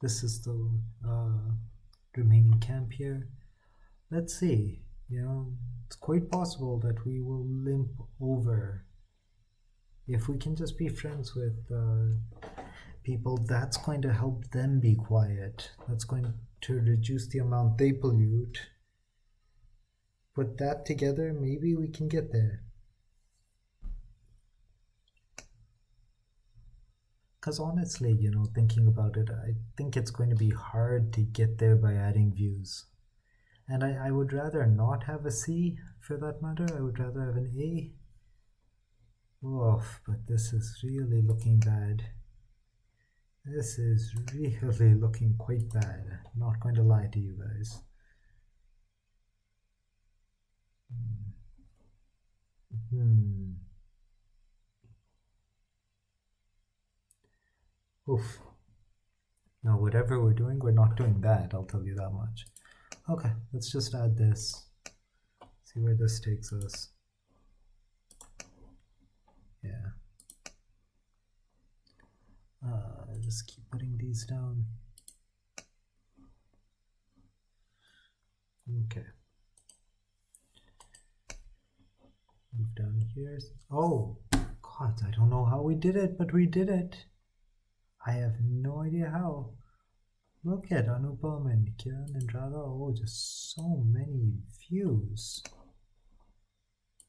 this is the remaining camp here. Let's see. You know, it's quite possible that we will limp over. If we can just be friends with people, that's going to help them be quiet. That's going to reduce the amount they pollute. Put that together, maybe we can get there. Because honestly, you know, thinking about it, I think it's going to be hard to get there by adding views. And I would rather not have a C, for that matter. I would rather have an A. Oof, but this is really looking bad. This is really looking quite bad. I'm not going to lie to you guys. Oof. Now, whatever we're doing, we're not doing that, I'll tell you that much. Okay, let's just add this. See where this takes us. Yeah. Just keep putting these down. Okay. Move down Where's... Oh, God, I don't know how we did it, but we did it. I have no idea how. Look at Anupam and Kiran and Radha. Oh, just so many views.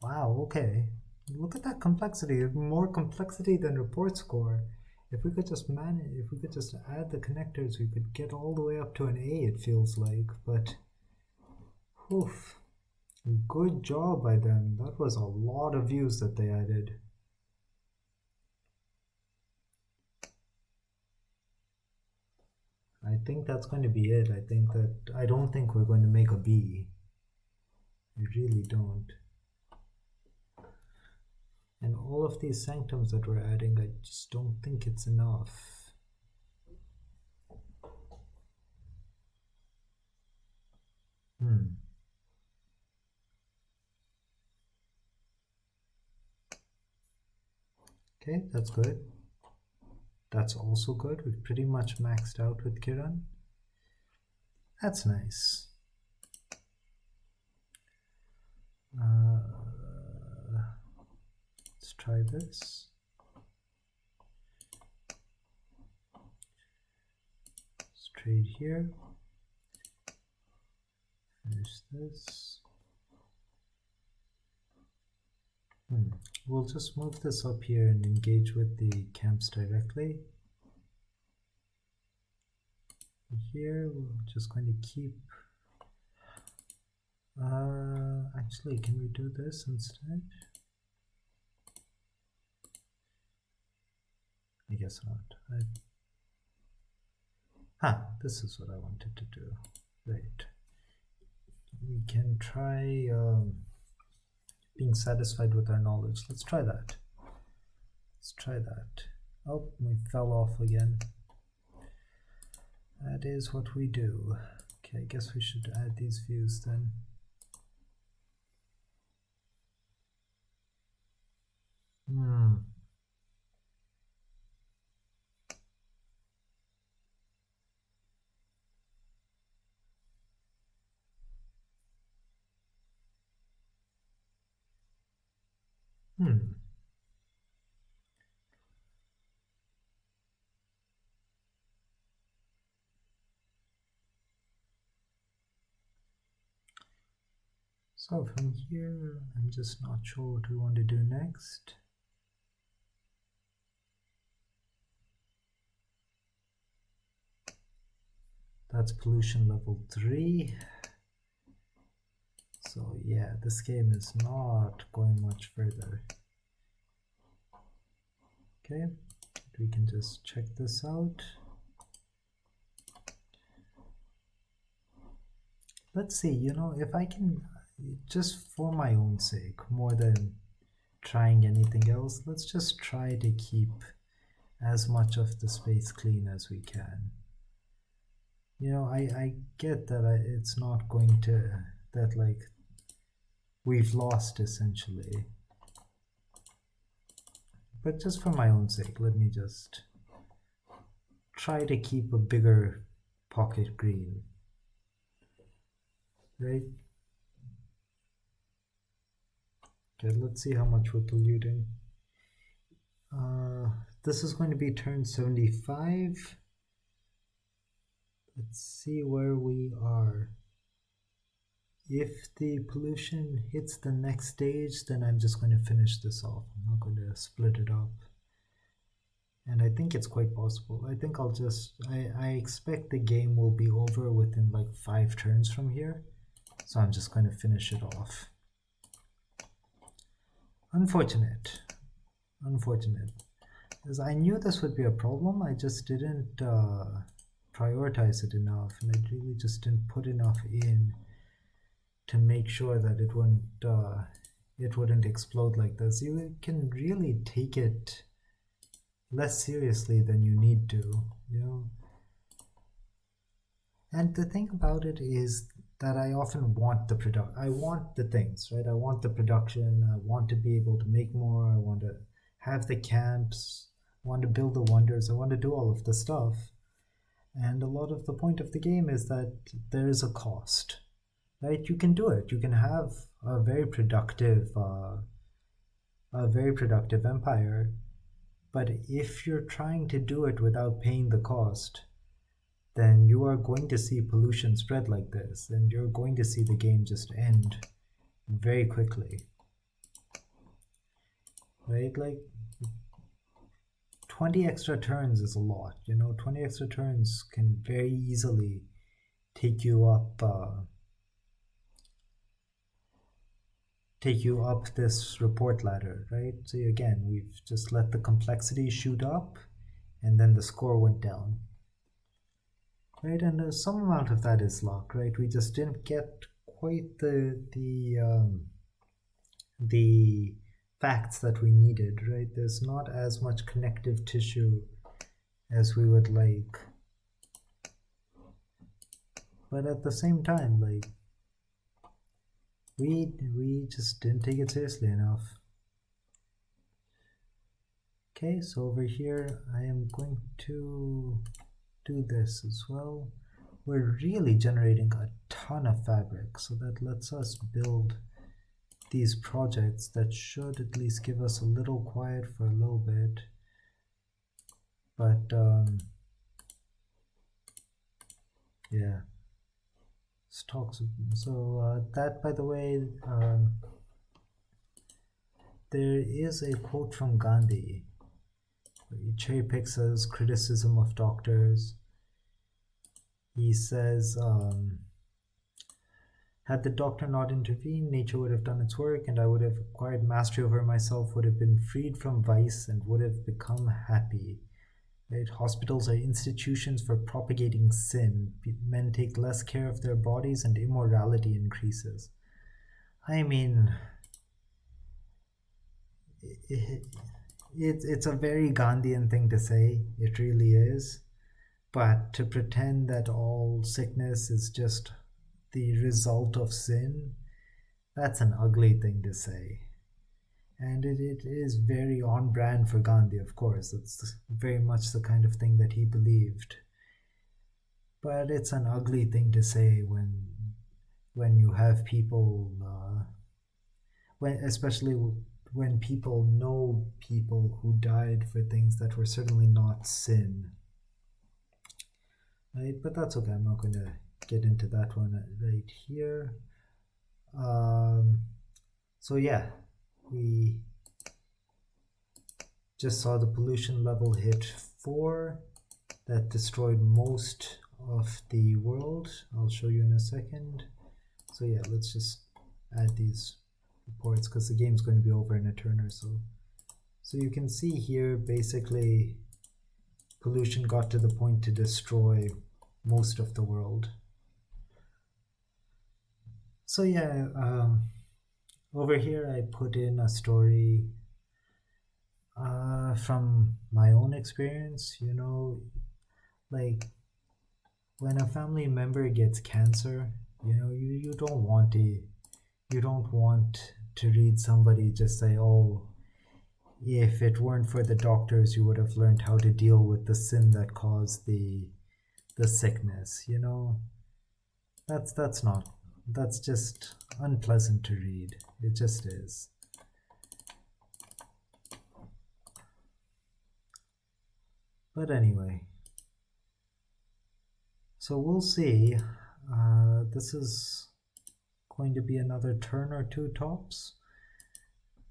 Wow, okay. Look at that complexity. More complexity than report score. If we could just manage, if we could just add the connectors, we could get all the way up to an A, it feels like. But, oof. Good job by them. That was a lot of views that they added. I think that's going to be it. I don't think we're going to make a B. I really don't. And all of these sanctums that we're adding, I just don't think it's enough. Okay, that's good. That's also good. We've pretty much maxed out with Kiran. That's nice. Let's try this. Let's trade here. Finish this. We'll just move this up here and engage with the camps directly. Here, we're just going to keep... actually, can we do this instead? I guess not. This is what I wanted to do. Right. We can try being satisfied with our knowledge. Let's try that. Let's try that. Oh, we fell off again. That is what we do. Okay, I guess we should add these views then. So from here, I'm just not sure what we want to do next. That's pollution level 3. So yeah, this game is not going much further. Okay, we can just check this out. Let's see, you know, if I can, just for my own sake, more than trying anything else, let's just try to keep as much of the space clean as we can. You know, I get that it's not going to, that like, we've lost essentially. But just for my own sake, let me just try to keep a bigger pocket green. Right? Okay, let's see how much we're polluting. This is going to be turn 75. Let's see where we are. If the pollution hits the next stage, then I'm just going to finish this off. I'm not going to split it up. And I think it's quite possible. I think I'll just... I expect the game will be over within like 5 turns from here. So I'm just going to finish it off. Unfortunate. Unfortunate. Because I knew this would be a problem. I just didn't prioritize it enough. And I really just didn't put enough in to make sure that it wouldn't explode like this. You can really take it less seriously than you need to, you know. And the thing about it is that I often want the I want the things, right? I want the production. I want to be able to make more. I want to have the camps. I want to build the wonders. I want to do all of the stuff. And a lot of the point of the game is that there is a cost. Right, you can do it. You can have a very productive a very productive empire. But if you're trying to do it without paying the cost, then you are going to see pollution spread like this, and you're going to see the game just end very quickly. Right? Like 20 extra turns is a lot. 20 extra turns can very easily take you up this report ladder, right? So again, we've just let the complexity shoot up, and then the score went down, right? And some amount of that is luck, right? We just didn't get quite the facts that we needed, right? There's not as much connective tissue as we would like, but at the same time, like, we just didn't take it seriously enough. Okay, so over here I am going to do this as well. We're really generating a ton of fabric, so that lets us build these projects that should at least give us a little quiet for a little bit. But yeah, stocks. So that, by the way, there is a quote from Gandhi where he cherry picks his criticism of doctors. He says, had the doctor not intervened, nature would have done its work, and I would have acquired mastery over myself, would have been freed from vice, and would have become happy. Right? Hospitals are institutions for propagating sin. Men take less care of their bodies, and immorality increases. I mean, it's a very Gandhian thing to say. It really is. But to pretend that all sickness is just the result of sin, that's an ugly thing to say. And it is very on brand for Gandhi, of course. It's very much the kind of thing that he believed. But it's an ugly thing to say when you have people, especially when people know people who died for things that were certainly not sin. Right? But that's okay. I'm not going to get into that one right here. So yeah, we just saw the pollution level hit 4. That destroyed most of the world. I'll show you in a second. So yeah, let's just add these reports because the game's going to be over in a turn or so. So you can see here, basically, pollution got to the point to destroy most of the world. So yeah, over here I put in a story from my own experience. Like when a family member gets cancer, you don't want to read somebody just say, oh, if it weren't for the doctors, you would have learned how to deal with the sin that caused the sickness. That's just unpleasant to read. It just is. But anyway, so we'll see. This is going to be another turn or two tops,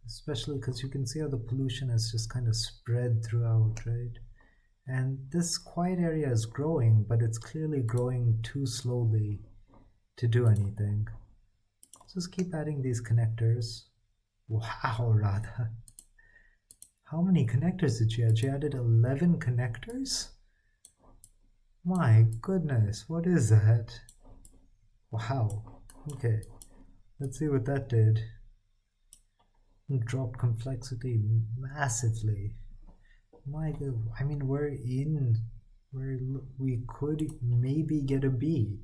especially because you can see how the pollution is just kind of spread throughout, right? And this quiet area is growing, but it's clearly growing too slowly to do anything. Just keep adding these connectors. Wow, Radha. How many connectors did she add? She added 11 connectors? My goodness, what is that? Wow. Okay, let's see what that did. It dropped complexity massively. My God, I mean, we're in where we could maybe get a B.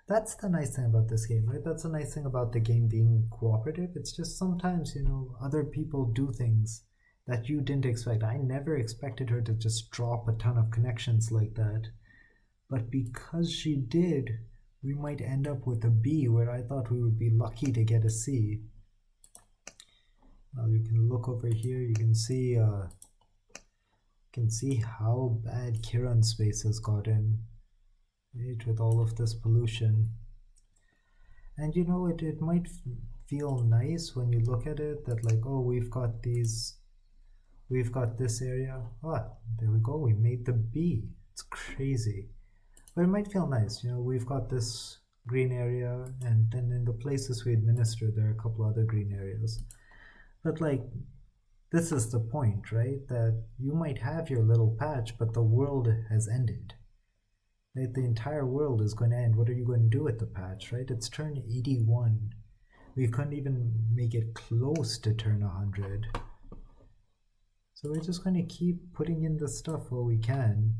That's the nice thing about this game, right? That's the nice thing about the game being cooperative. It's just sometimes, other people do things that you didn't expect. I never expected her to just drop a ton of connections like that. But because she did, we might end up with a B where I thought we would be lucky to get a C. Now you can look over here, you can see how bad Kiran space has gotten, right, with all of this pollution. And you know, it might feel nice when you look at it that like, oh, we've got this area. Ah, there we go, we made the B. It's crazy. But it might feel nice, you know, we've got this green area, and then in the places we administer, there are a couple other green areas. But like, this is the point, right? That you might have your little patch, but the world has ended. Right? The entire world is going to end. What are you going to do with the patch, right? It's turn 81. We couldn't even make it close to turn 100. So we're just going to keep putting in the stuff where we can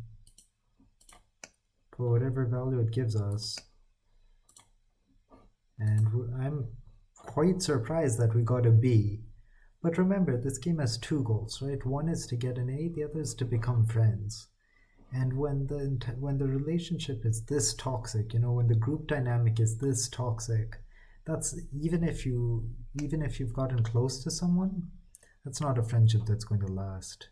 for whatever value it gives us. And I'm quite surprised that we got a B. But remember, this game has two goals, right? One is to get an A, the other is to become friends. And when the relationship is this toxic, you know, when the group dynamic is this toxic, that's even if you've gotten close to someone, that's not a friendship that's going to last.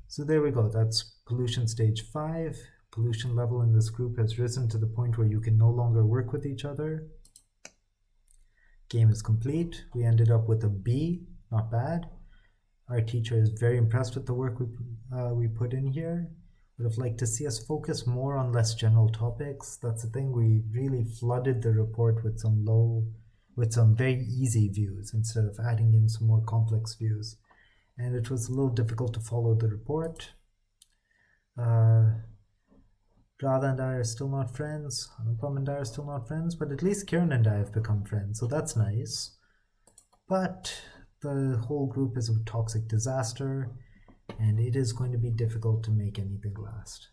So there we go. That's pollution stage 5. Pollution level in this group has risen to the point where you can no longer work with each other. Game is complete. We ended up with a B. Not bad. Our teacher is very impressed with the work we put in here. Would have liked to see us focus more on less general topics. That's the thing. We really flooded the report with some very easy views instead of adding in some more complex views. And it was a little difficult to follow the report. Radha and I are still not friends. Anupam and I are still not friends, but at least Kiran and I have become friends, so that's nice. But the whole group is a toxic disaster, and it is going to be difficult to make anything last.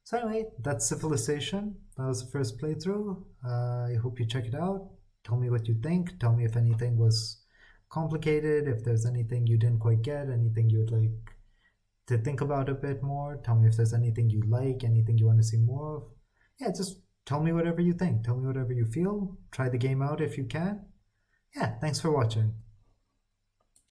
So anyway, that's Syphilisation. That was the first playthrough. I hope you check it out. Tell me what you think. Tell me if anything was complicated, if there's anything you didn't quite get, anything you would like to think about a bit more. Tell me if there's anything you like, anything you want to see more of. Yeah, just tell me whatever you think. Tell me whatever you feel. Try the game out if you can. Yeah, thanks for watching.